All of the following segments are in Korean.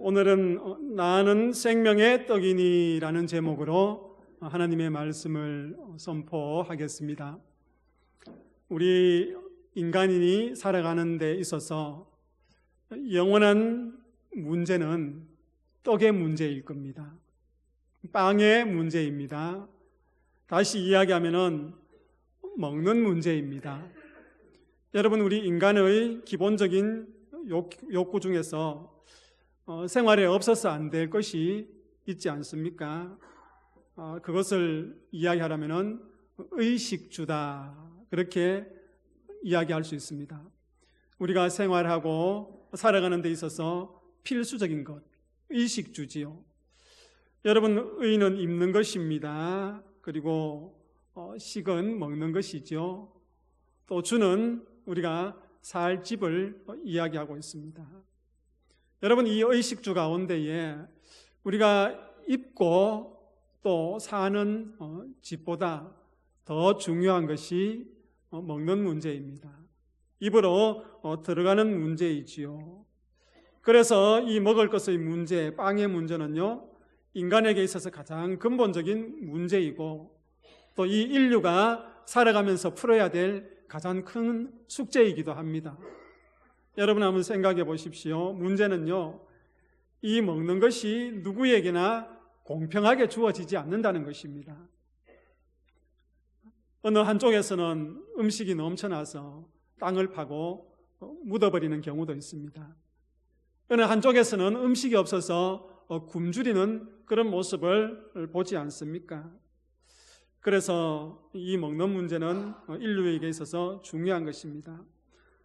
오늘은 나는 생명의 떡이니라는 제목으로 하나님의 말씀을 선포하겠습니다. 우리 인간인이 살아가는 데 있어서 영원한 문제는 떡의 문제일 겁니다. 빵의 문제입니다. 다시 이야기하면은 먹는 문제입니다. 여러분, 우리 인간의 기본적인 욕구 중에서 생활에 없어서 안 될 것이 있지 않습니까? 그것을 이야기하려면은 의식주다, 그렇게 이야기할 수 있습니다. 우리가 생활하고 살아가는 데 있어서 필수적인 것, 의식주지요. 여러분, 의는 입는 것입니다. 그리고 식은 먹는 것이죠. 또 주는 우리가 살 집을 이야기하고 있습니다. 여러분, 이 의식주 가운데에 우리가 입고 또 사는 집보다 더 중요한 것이 먹는 문제입니다. 입으로 들어가는 문제이지요. 그래서 이 먹을 것의 문제, 빵의 문제는요, 인간에게 있어서 가장 근본적인 문제이고 또 이 인류가 살아가면서 풀어야 될 가장 큰 숙제이기도 합니다. 여러분, 한번 생각해 보십시오. 문제는요, 이 먹는 것이 누구에게나 공평하게 주어지지 않는다는 것입니다. 어느 한쪽에서는 음식이 넘쳐나서 땅을 파고 묻어버리는 경우도 있습니다. 어느 한쪽에서는 음식이 없어서 굶주리는 그런 모습을 보지 않습니까? 그래서 이 먹는 문제는 인류에게 있어서 중요한 것입니다.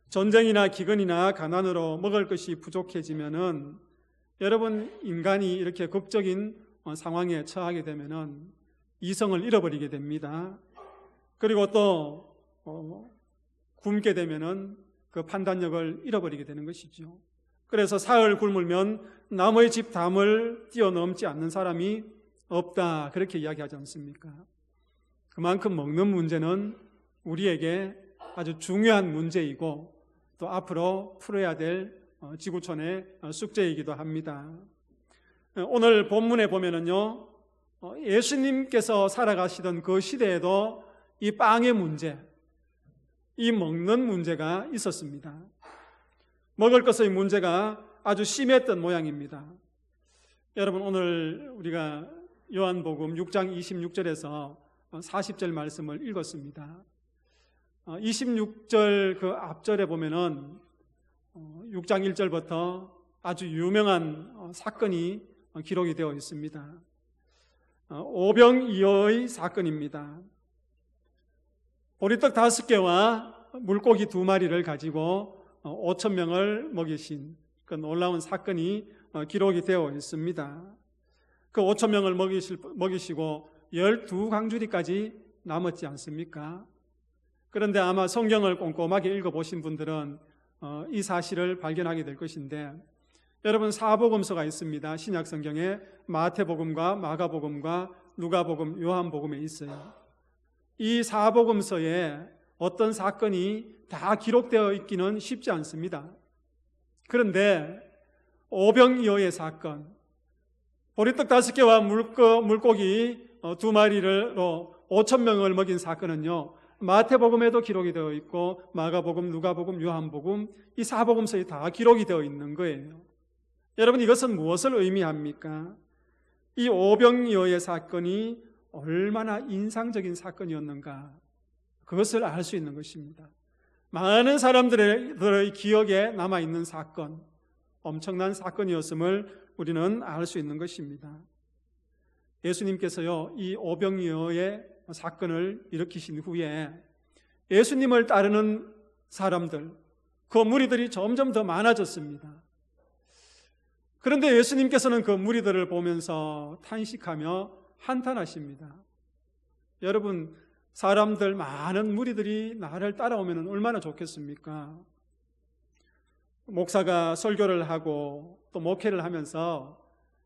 전쟁이나 기근이나 가난으로 먹을 것이 부족해지면은 여러분, 인간이 이렇게 극적인 상황에 처하게 되면은 이성을 잃어버리게 됩니다. 그리고 또 굶게 되면은 그 판단력을 잃어버리게 되는 것이죠. 그래서 사흘 굶으면 남의 집 담을 뛰어넘지 않는 사람이 없다, 그렇게 이야기하지 않습니까? 그만큼 먹는 문제는 우리에게 아주 중요한 문제이고 또 앞으로 풀어야 될 지구촌의 숙제이기도 합니다. 오늘 본문에 보면은요, 예수님께서 살아가시던 그 시대에도 이 빵의 문제, 이 먹는 문제가 있었습니다. 먹을 것의 문제가 아주 심했던 모양입니다. 여러분, 오늘 우리가 요한복음 6장 26절에서 40절 말씀을 읽었습니다. 26절 그 앞절에 보면은 6장 1절부터 아주 유명한 사건이 기록이 되어 있습니다. 오병이어의 사건입니다. 보리떡 5개와 물고기 2마리를 가지고 5,000명을 먹이신 그 놀라운 사건이 기록이 되어 있습니다. 그 5,000명을 먹이시고 12광주리까지 남았지 않습니까? 그런데 아마 성경을 꼼꼼하게 읽어보신 분들은 이 사실을 발견하게 될 것인데, 여러분, 사복음서가 있습니다. 신약 성경에 마태복음과 마가복음과 누가복음, 요한복음에 있어요. 이 사복음서에 어떤 사건이 다 기록되어 있기는 쉽지 않습니다. 그런데 오병이어의 사건, 보리떡 5개와 물고기 2마리로 5,000명을 먹인 사건은요, 마태복음에도 기록이 되어 있고 마가복음, 누가복음, 요한복음, 이 사복음서에 다 기록이 되어 있는 거예요. 여러분, 이것은 무엇을 의미합니까? 이 오병이어의 사건이 얼마나 인상적인 사건이었는가, 그것을 알 수 있는 것입니다. 많은 사람들의 기억에 남아있는 사건, 엄청난 사건이었음을 우리는 알 수 있는 것입니다. 예수님께서요, 이 오병이어의 사건을 일으키신 후에 예수님을 따르는 사람들, 그 무리들이 점점 더 많아졌습니다. 그런데 예수님께서는 그 무리들을 보면서 탄식하며 한탄하십니다. 여러분, 사람들, 많은 무리들이 나를 따라오면 얼마나 좋겠습니까? 목사가 설교를 하고 또 목회를 하면서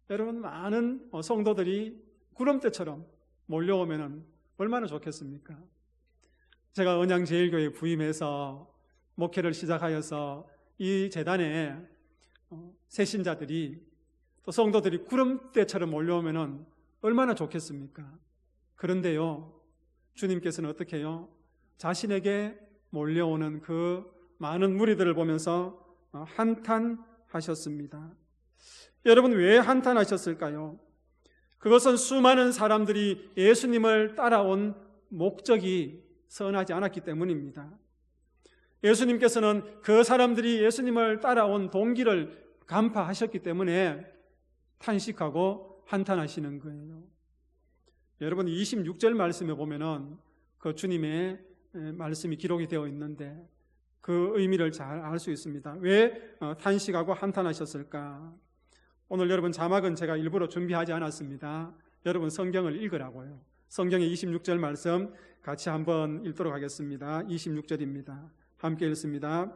여러분, 많은 성도들이 구름대처럼 몰려오면 얼마나 좋겠습니까? 제가 언양제일교회 부임해서 목회를 시작하여서 이 재단에 새신자들이 또 성도들이 구름대처럼 몰려오면 얼마나 좋겠습니까? 그런데요, 주님께서는 어떻게 해요? 자신에게 몰려오는 그 많은 무리들을 보면서 한탄하셨습니다. 여러분, 왜 한탄하셨을까요? 그것은 수많은 사람들이 예수님을 따라온 목적이 선하지 않았기 때문입니다. 예수님께서는 그 사람들이 예수님을 따라온 동기를 간파하셨기 때문에 탄식하고 한탄하시는 거예요. 여러분, 26절 말씀에 보면은 그 주님의 말씀이 기록이 되어 있는데 그 의미를 잘 알 수 있습니다. 왜 탄식하고 한탄하셨을까? 오늘 여러분 자막은 제가 일부러 준비하지 않았습니다. 여러분 성경을 읽으라고요. 성경의 26절 말씀 같이 한번 읽도록 하겠습니다. 26절입니다. 함께 읽습니다.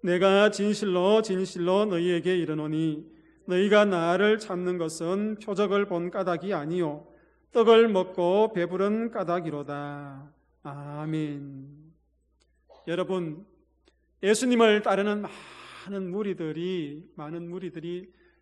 내가 진실로 진실로 너희에게 이르노니 너희가 나를 찾는 것은 표적을 본 까닭이 아니요 떡을 먹고 배부른 까닭이로다. 아멘. 여러분, 예수님을 따르는 많은 무리들이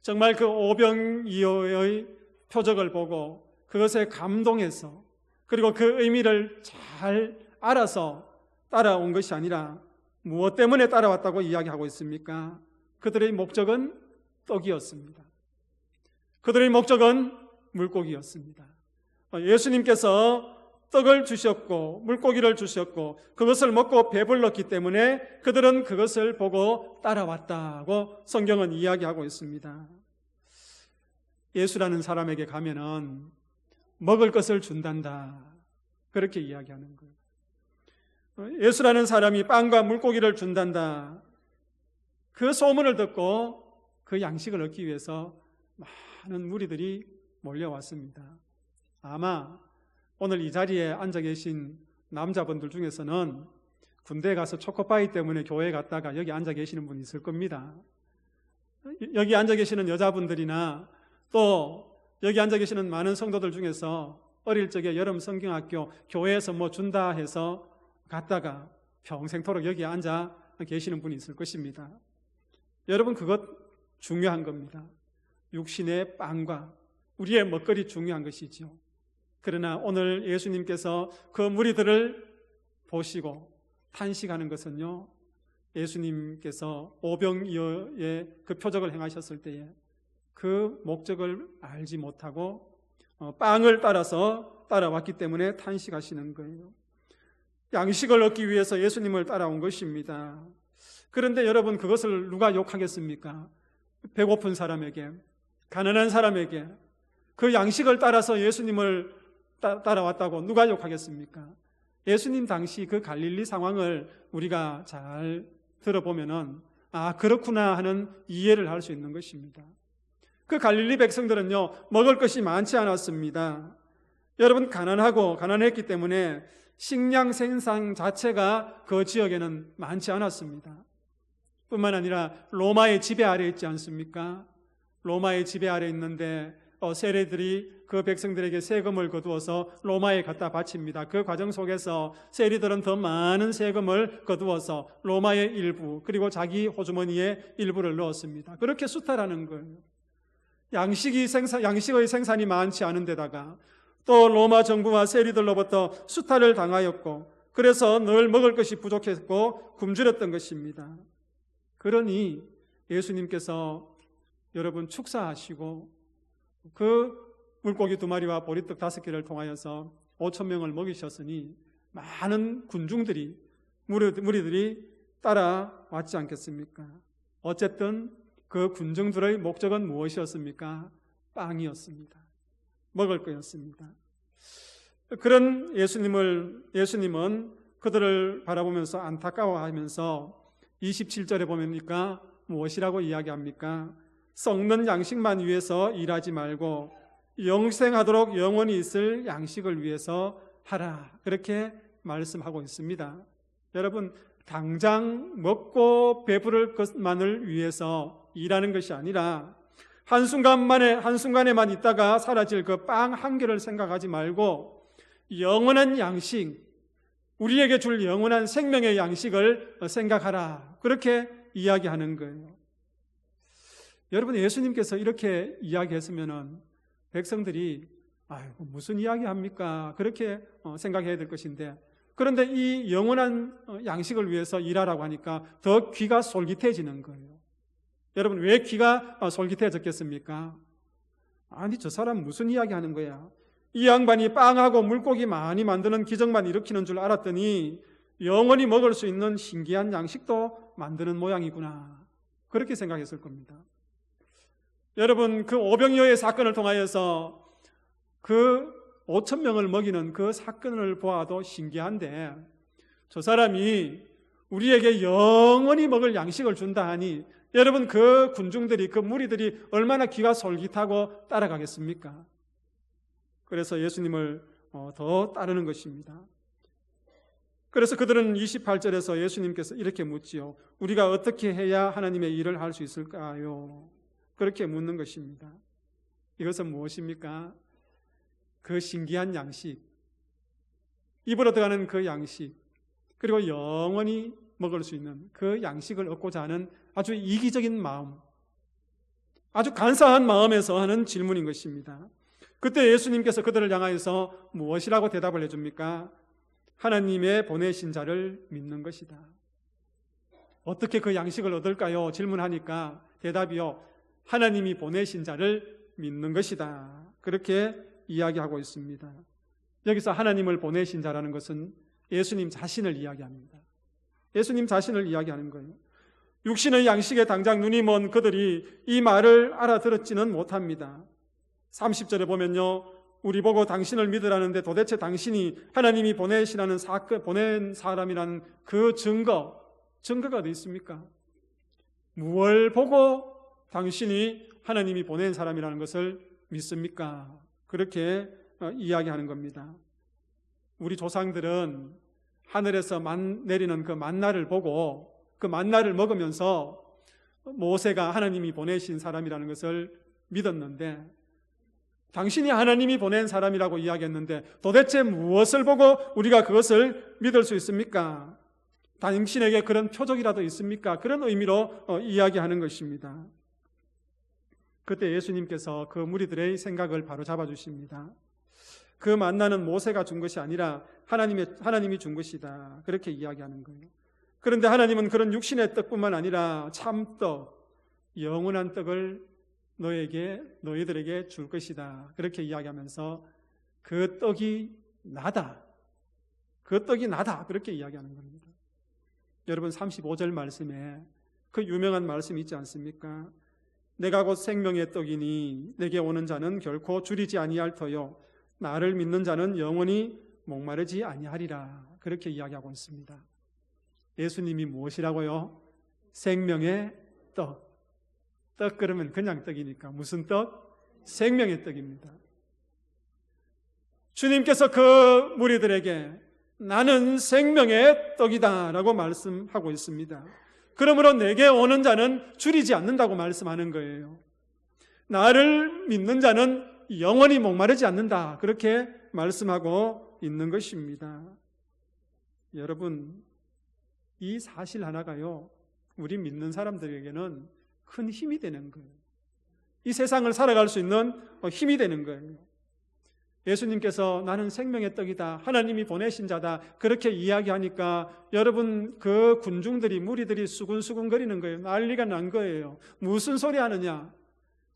정말 그 오병이어의 표적을 보고 그것에 감동해서 그리고 그 의미를 잘 알아서 따라온 것이 아니라 무엇 때문에 따라왔다고 이야기하고 있습니까? 그들의 목적은 떡이었습니다. 그들의 목적은 물고기였습니다. 예수님께서 떡을 주셨고 물고기를 주셨고 그것을 먹고 배불렀기 때문에 그들은 그것을 보고 따라왔다고 성경은 이야기하고 있습니다. 예수라는 사람에게 가면은 먹을 것을 준단다, 그렇게 이야기하는 거예요. 예수라는 사람이 빵과 물고기를 준단다, 그 소문을 듣고 그 양식을 얻기 위해서 많은 무리들이 몰려왔습니다. 아마 오늘 이 자리에 앉아 계신 남자분들 중에서는 군대에 가서 초코파이 때문에 교회에 갔다가 여기 앉아 계시는 분이 있을 겁니다. 여기 앉아 계시는 여자분들이나 또 여기 앉아 계시는 많은 성도들 중에서 어릴 적에 여름 성경학교 교회에서 뭐 준다 해서 갔다가 평생토록 여기 앉아 계시는 분이 있을 것입니다. 여러분, 그것 중요한 겁니다. 육신의 빵과 우리의 먹거리 중요한 것이죠. 그러나 오늘 예수님께서 그 무리들을 보시고 탄식하는 것은요, 예수님께서 오병이어의 그 표적을 행하셨을 때에 그 목적을 알지 못하고 빵을 따라서 따라왔기 때문에 탄식하시는 거예요. 양식을 얻기 위해서 예수님을 따라온 것입니다. 그런데 여러분, 그것을 누가 욕하겠습니까? 배고픈 사람에게, 가난한 사람에게 그 양식을 따라서 예수님을 따라왔다고 누가 욕하겠습니까? 예수님 당시 그 갈릴리 상황을 우리가 잘 들어보면은 그렇구나 하는 이해를 할 수 있는 것입니다. 그 갈릴리 백성들은요, 먹을 것이 많지 않았습니다. 여러분, 가난했기 때문에 식량 생산 자체가 그 지역에는 많지 않았습니다. 뿐만 아니라 로마의 지배 아래 있지 않습니까? 로마의 지배 아래 있는데 세리들이 그 백성들에게 세금을 거두어서 로마에 갖다 바칩니다. 그 과정 속에서 세리들은 더 많은 세금을 거두어서 로마의 일부 그리고 자기 호주머니에 일부를 넣었습니다. 그렇게 수탈하는 거예요. 양식의 생산이 많지 않은 데다가 또 로마 정부와 세리들로부터 수탈을 당하였고 그래서 늘 먹을 것이 부족했고 굶주렸던 것입니다. 그러니 예수님께서 여러분 축사하시고 그 물고기 2마리와 보리떡 5개를 통하여서 5,000명을 먹이셨으니 많은 군중들이 무리들이 따라왔지 않겠습니까? 어쨌든 그 군중들의 목적은 무엇이었습니까? 빵이었습니다. 먹을 거였습니다. 그런 예수님은 그들을 바라보면서 안타까워하면서 27절에 보니까 무엇이라고 이야기합니까? 썩는 양식만 위해서 일하지 말고 영생하도록 영원히 있을 양식을 위해서 하라, 그렇게 말씀하고 있습니다. 여러분, 당장 먹고 배부를 것만을 위해서 일하는 것이 아니라 한순간에만 있다가 사라질 그 빵 한 개를 생각하지 말고 영원한 양식, 우리에게 줄 영원한 생명의 양식을 생각하라, 그렇게 이야기하는 거예요. 여러분, 예수님께서 이렇게 이야기했으면은 백성들이 아이고 무슨 이야기합니까? 그렇게 생각해야 될 것인데, 그런데 이 영원한 양식을 위해서 일하라고 하니까 더 귀가 솔깃해지는 거예요. 여러분, 왜 귀가 솔깃해졌겠습니까? 아니, 저 사람 무슨 이야기하는 거야? 이 양반이 빵하고 물고기 많이 만드는 기적만 일으키는 줄 알았더니 영원히 먹을 수 있는 신기한 양식도 만드는 모양이구나, 그렇게 생각했을 겁니다. 여러분, 그 오병이어의 사건을 통하여서 그 5,000명을 먹이는 그 사건을 보아도 신기한데, 저 사람이 우리에게 영원히 먹을 양식을 준다 하니 여러분, 그 군중들이, 그 무리들이 얼마나 귀가 솔깃하고 따라가겠습니까? 그래서 예수님을 더 따르는 것입니다. 그래서 그들은 28절에서 예수님께서 이렇게 묻지요. 우리가 어떻게 해야 하나님의 일을 할 수 있을까요? 그렇게 묻는 것입니다. 이것은 무엇입니까? 그 신기한 양식, 입으로 들어가는 그 양식, 그리고 영원히 먹을 수 있는 그 양식을 얻고자 하는 아주 이기적인 마음, 아주 간사한 마음에서 하는 질문인 것입니다. 그때 예수님께서 그들을 향하여서 무엇이라고 대답을 해줍니까? 하나님의 보내신 자를 믿는 것이다. 어떻게 그 양식을 얻을까요? 질문하니까 대답이요, 하나님이 보내신 자를 믿는 것이다, 그렇게 이야기하고 있습니다. 여기서 하나님을 보내신 자라는 것은 예수님 자신을 이야기합니다. 예수님 자신을 이야기하는 거예요. 육신의 양식에 당장 눈이 먼 그들이 이 말을 알아들었지는 못합니다. 30절에 보면요, 우리 보고 당신을 믿으라는데 도대체 당신이 하나님이 보내시라는 사건, 보낸 사람이라는 그 증거가 어디 있습니까? 무엇을 보고 당신이 하나님이 보낸 사람이라는 것을 믿습니까? 그렇게 이야기하는 겁니다. 우리 조상들은 하늘에서 내리는 그 만나를 보고 그 만나를 먹으면서 모세가 하나님이 보내신 사람이라는 것을 믿었는데, 당신이 하나님이 보낸 사람이라고 이야기했는데 도대체 무엇을 보고 우리가 그것을 믿을 수 있습니까? 당신에게 그런 표적이라도 있습니까? 그런 의미로 이야기하는 것입니다. 그때 예수님께서 그 무리들의 생각을 바로 잡아주십니다. 그 만나는 모세가 준 것이 아니라 하나님이 준 것이다, 그렇게 이야기하는 거예요. 그런데 하나님은 그런 육신의 떡뿐만 아니라 참떡, 영원한 떡을 너희들에게 줄 것이다, 그렇게 이야기하면서 그 떡이 나다, 그렇게 이야기하는 겁니다. 여러분, 35절 말씀에 그 유명한 말씀이 있지 않습니까? 내가 곧 생명의 떡이니 내게 오는 자는 결코 줄이지 아니할 터요 나를 믿는 자는 영원히 목마르지 아니하리라, 그렇게 이야기하고 있습니다. 예수님이 무엇이라고요? 생명의 떡. 떡 그러면 그냥 떡이니까 무슨 떡? 생명의 떡입니다. 주님께서 그 무리들에게 나는 생명의 떡이다 라고 말씀하고 있습니다. 그러므로 내게 오는 자는 줄이지 않는다고 말씀하는 거예요. 나를 믿는 자는 영원히 목마르지 않는다, 그렇게 말씀하고 있는 것입니다. 여러분, 이 사실 하나가요, 우리 믿는 사람들에게는 큰 힘이 되는 거예요. 이 세상을 살아갈 수 있는 힘이 되는 거예요. 예수님께서 나는 생명의 떡이다, 하나님이 보내신 자다, 그렇게 이야기하니까 여러분, 그 군중들이, 무리들이 수군수군거리는 거예요. 난리가 난 거예요. 무슨 소리 하느냐?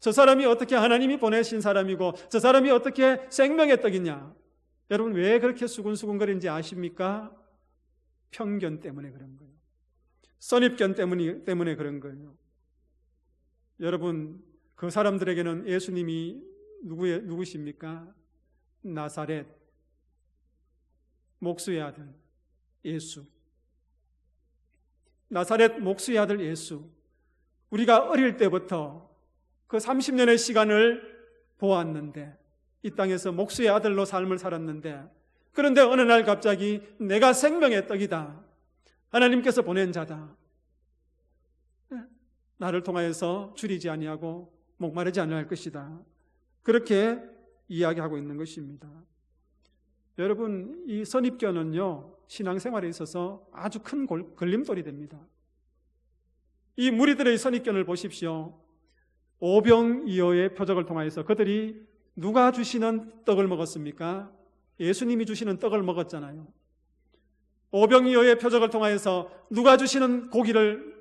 저 사람이 어떻게 하나님이 보내신 사람이고 저 사람이 어떻게 생명의 떡이냐? 여러분, 왜 그렇게 수군수군거리는지 아십니까? 편견 때문에 그런 거예요. 선입견 때문에 그런 거예요. 여러분, 그 사람들에게는 예수님이 누구십니까? 나사렛 목수의 아들 예수. 나사렛 목수의 아들 예수. 우리가 어릴 때부터 그 30년의 시간을 보았는데, 이 땅에서 목수의 아들로 삶을 살았는데, 그런데 어느 날 갑자기 내가 생명의 떡이다, 하나님께서 보낸 자다, 나를 통하여서 줄이지 아니하고 목마르지 아니할 것이다, 그렇게 이야기하고 있는 것입니다. 여러분, 이 선입견은요, 신앙생활에 있어서 아주 큰 걸림돌이 됩니다. 이 무리들의 선입견을 보십시오. 오병이어의 표적을 통하여서 그들이 누가 주시는 떡을 먹었습니까? 예수님이 주시는 떡을 먹었잖아요. 오병이어의 표적을 통하여서 누가 주시는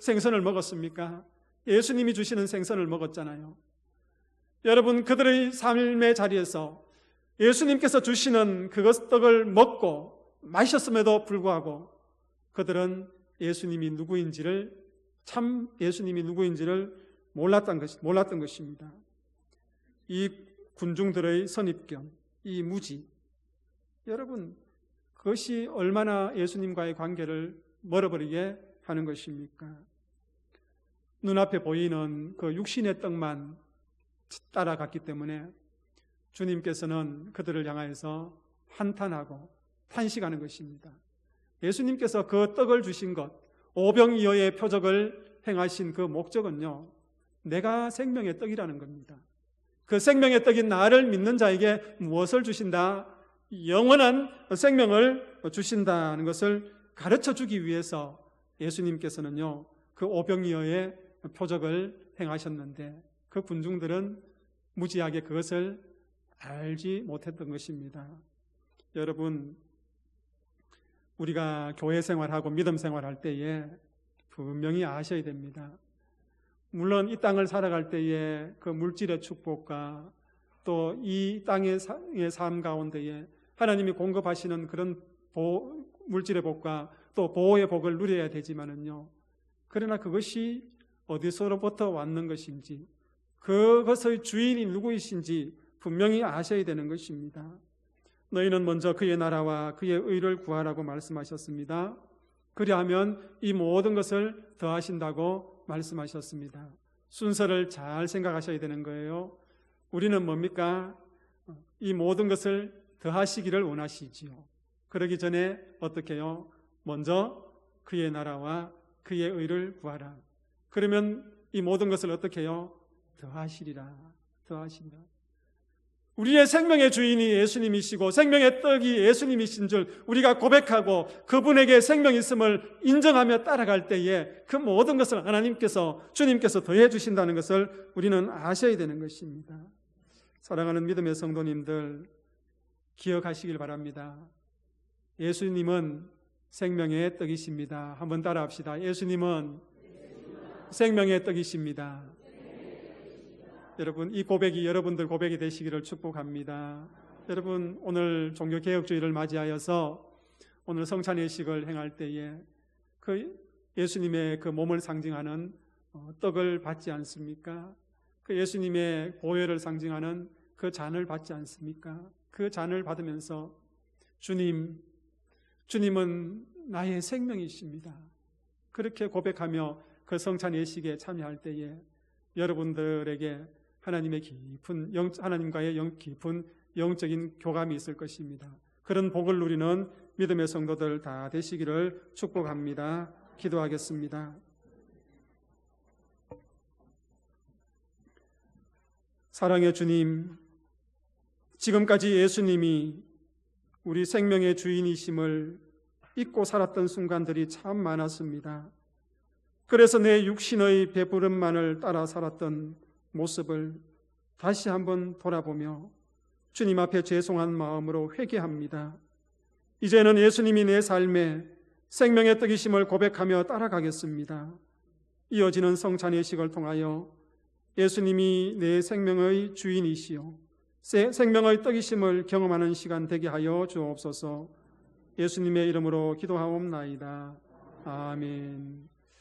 생선을 먹었습니까? 예수님이 주시는 생선을 먹었잖아요. 여러분, 그들의 삶의 자리에서 예수님께서 주시는 그 떡을 먹고 마셨음에도 불구하고 그들은 예수님이 누구인지를 몰랐던 것입니다. 이 군중들의 선입견, 이 무지, 여러분, 그것이 얼마나 예수님과의 관계를 멀어버리게 하는 것입니까? 눈앞에 보이는 그 육신의 떡만 따라갔기 때문에 주님께서는 그들을 향하여서 한탄하고 탄식하는 것입니다. 예수님께서 그 떡을 주신 것, 오병이어의 표적을 행하신 그 목적은요, 내가 생명의 떡이라는 겁니다. 그 생명의 떡인 나를 믿는 자에게 무엇을 주신다? 영원한 생명을 주신다는 것을 가르쳐 주기 위해서 예수님께서는요, 그 오병이어의 표적을 행하셨는데 그 군중들은 무지하게 그것을 알지 못했던 것입니다. 여러분, 우리가 교회 생활하고 믿음 생활할 때에 분명히 아셔야 됩니다. 물론 이 땅을 살아갈 때에 그 물질의 축복과 또 이 땅의 삶 가운데에 하나님이 공급하시는 그런 물질의 복과 또 보호의 복을 누려야 되지만은요, 그러나 그것이 어디서로부터 왔는 것인지, 그것의 주인이 누구이신지 분명히 아셔야 되는 것입니다. 너희는 먼저 그의 나라와 그의 의를 구하라고 말씀하셨습니다. 그리하면 이 모든 것을 더하신다고 말씀하셨습니다. 순서를 잘 생각하셔야 되는 거예요. 우리는 뭡니까? 이 모든 것을 더하시기를 원하시지요. 그러기 전에 어떻게 해요? 먼저 그의 나라와 그의 의를 구하라. 그러면 이 모든 것을 어떻게 해요? 더하시리라. 우리의 생명의 주인이 예수님이시고 생명의 떡이 예수님이신 줄 우리가 고백하고 그분에게 생명이 있음을 인정하며 따라갈 때에 그 모든 것을 주님께서 더해 주신다는 것을 우리는 아셔야 되는 것입니다. 사랑하는 믿음의 성도님들, 기억하시길 바랍니다. 예수님은 생명의 떡이십니다. 한번 따라합시다. 예수님은 생명의 떡이십니다. 여러분, 이 고백이 여러분들 고백이 되시기를 축복합니다. 여러분, 오늘 종교개혁주의를 맞이하여서 오늘 성찬예식을 행할 때에 그 예수님의 그 몸을 상징하는 떡을 받지 않습니까? 그 예수님의 보혈을 상징하는 그 잔을 받지 않습니까? 그 잔을 받으면서 주님은 나의 생명이십니다. 그렇게 고백하며 그 성찬예식에 참여할 때에 여러분들에게 하나님과의 깊은 영적인 교감이 있을 것입니다. 그런 복을 누리는 믿음의 성도들 다 되시기를 축복합니다. 기도하겠습니다. 사랑의 주님, 지금까지 예수님이 우리 생명의 주인이심을 잊고 살았던 순간들이 참 많았습니다. 그래서 내 육신의 배부름만을 따라 살았던 모습을 다시 한번 돌아보며 주님 앞에 죄송한 마음으로 회개합니다. 이제는 예수님이 내 삶에 생명의 떡이심을 고백하며 따라가겠습니다. 이어지는 성찬예식을 통하여 예수님이 내 생명의 주인이시요 생명의 떡이심을 경험하는 시간 되게 하여 주옵소서. 예수님의 이름으로 기도하옵나이다. 아멘.